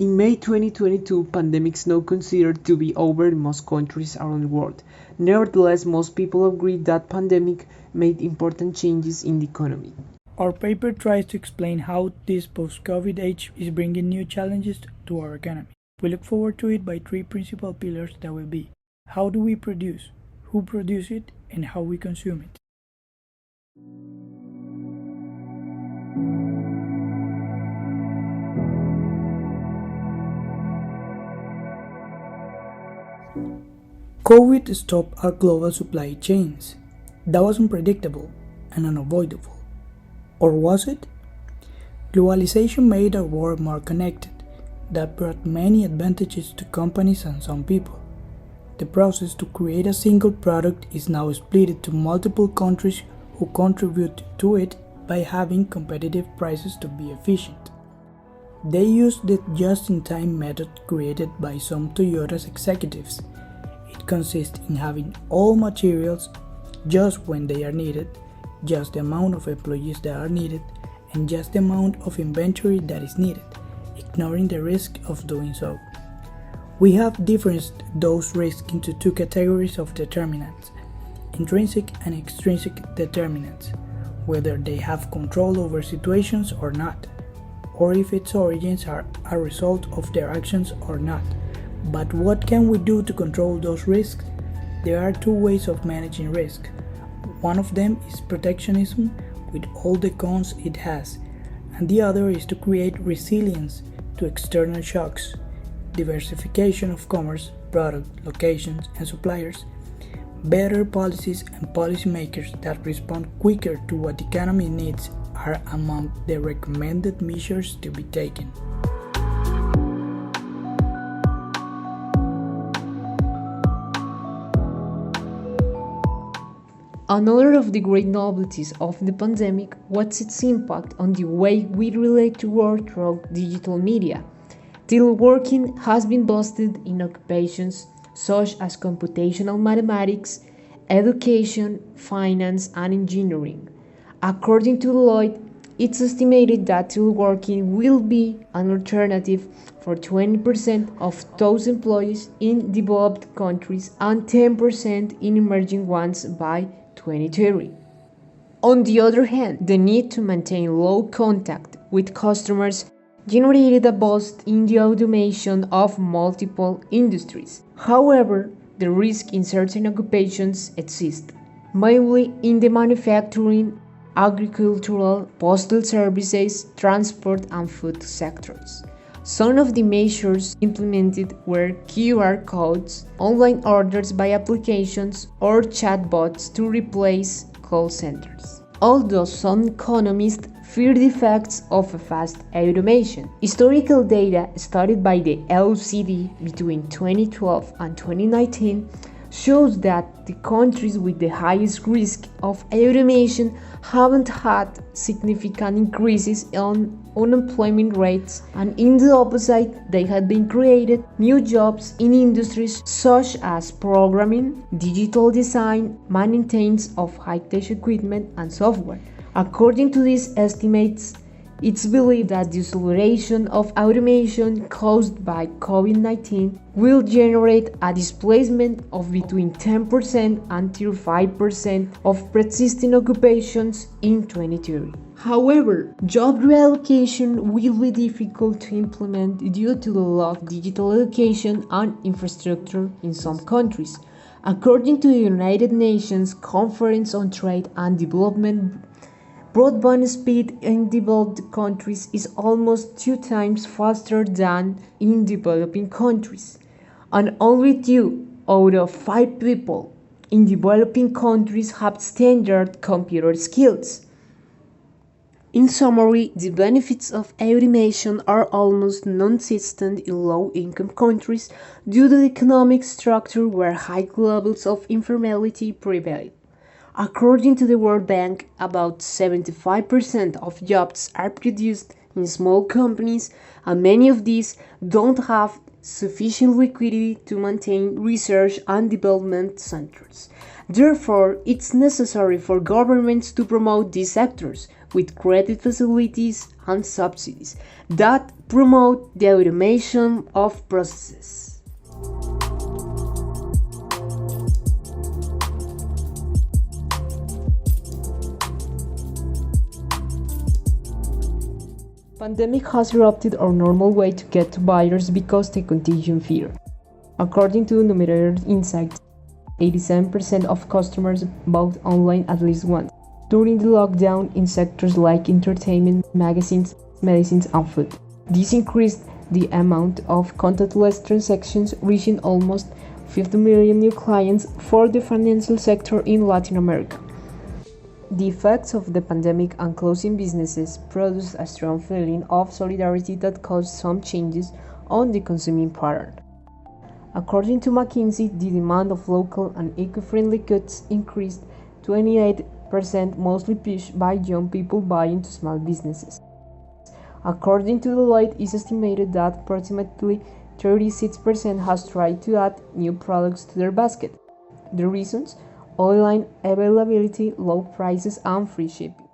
In May 2022, pandemic is now considered to be over in most countries around the world. Nevertheless, most people agree that pandemic made important changes in the economy. Our paper tries to explain how this post-COVID age is bringing new challenges to our economy. We look forward to it by three principal pillars that will be: how do we produce, who produce it, and how we consume it. COVID stopped our global supply chains. That was unpredictable and unavoidable. Or was it? Globalization made our world more connected. That brought many advantages to companies and some people. The process to create a single product is now split to multiple countries who contribute to it by having competitive prices to be efficient. They used the just-in-time method created by some Toyota's executives. It consists in having all materials just when they are needed, just the amount of employees that are needed, and just the amount of inventory that is needed, ignoring the risk of doing so. We have differenced those risks into two categories of determinants: intrinsic and extrinsic determinants, whether they have control over situations or not, or if its origins are a result of their actions or not. But what can we do to control those risks? There are two ways of managing risk. One of them is protectionism, with all the cons it has, and the other is to create resilience to external shocks, diversification of commerce, product, locations, and suppliers, better policies and policymakers that respond quicker to what the economy needs are among the recommended measures to be taken. Another of the great novelties of the pandemic was its impact on the way we relate to work through digital media. Teleworking has been boosted in occupations such as computational mathematics, education, finance, and engineering. According to Deloitte, it's estimated that teleworking will be an alternative for 20% of those employees in developed countries and 10% in emerging ones by 2030. On the other hand, the need to maintain low contact with customers generated a boost in the automation of multiple industries. However, the risk in certain occupations exists, mainly in the manufacturing, agricultural, postal services, transport, and food sectors. Some of the measures implemented were QR codes, online orders by applications, or chatbots to replace call centers. Although some economists fear the effects of a fast automation, historical data studied by the OECD between 2012 and 2019 shows that the countries with the highest risk of automation haven't had significant increases in unemployment rates, and in the opposite, they have been created new jobs in industries such as programming, digital design, maintenance of high-tech equipment, and software. According to these estimates, it's believed that the acceleration of automation caused by COVID-19 will generate a displacement of between 10% and 35% of pre-existing occupations in 2030. However, job reallocation will be difficult to implement due to the lack of digital education and infrastructure in some countries. According to the United Nations Conference on Trade and Development, broadband speed in developed countries is almost 2 times faster than in developing countries, and only 2 out of 5 people in developing countries have standard computer skills. In summary, the benefits of automation are almost non-existent in low-income countries due to the economic structure where high levels of informality prevail. According to the World Bank, about 75% of jobs are produced in small companies, and many of these don't have sufficient liquidity to maintain research and development centers. Therefore, it's necessary for governments to promote these sectors, with credit facilities and subsidies that promote the automation of processes. Pandemic has disrupted our normal way to get to buyers because the contagion fear. According to Numerator Insights, 87% of customers bought online at least once during the lockdown in sectors like entertainment, magazines, medicines, and food. This increased the amount of contactless transactions, reaching almost 50 million new clients for the financial sector in Latin America. The effects of the pandemic on closing businesses produced a strong feeling of solidarity that caused some changes on the consuming pattern. According to McKinsey, the demand of local and eco-friendly goods increased 28%, mostly pushed by young people buying to small businesses. According to Deloitte, it is estimated that approximately 36% has tried to add new products to their basket. The reasons? Online availability, low prices, and free shipping.